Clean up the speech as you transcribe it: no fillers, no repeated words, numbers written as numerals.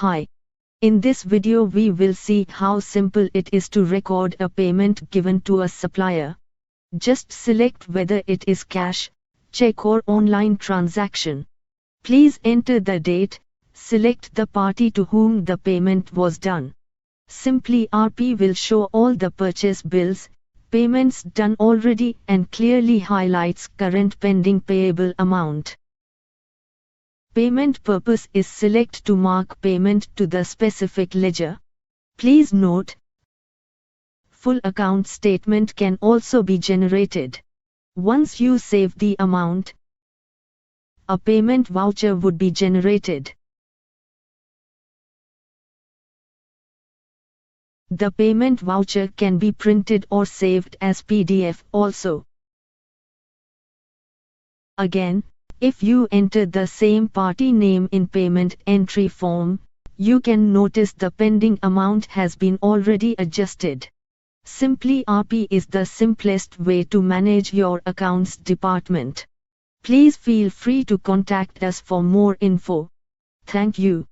Hi. In this video we will see how simple it is to record a payment given to a supplier. Just select whether it is cash, check or online transaction. Please enter the date, select the party to whom the payment was done. simpliRP will show all the purchase bills, payments done already and clearly highlights current pending payable amount. Payment purpose is select to mark payment to the specific ledger. Please note, full account statement can also be generated. Once you save the amount, a payment voucher would be generated. The payment voucher can be printed or saved as PDF also. Again, if you enter the same party name in payment entry form, you can notice the pending amount has been already adjusted. simpliRP is the simplest way to manage your accounts department. Please feel free to contact us for more info. Thank you.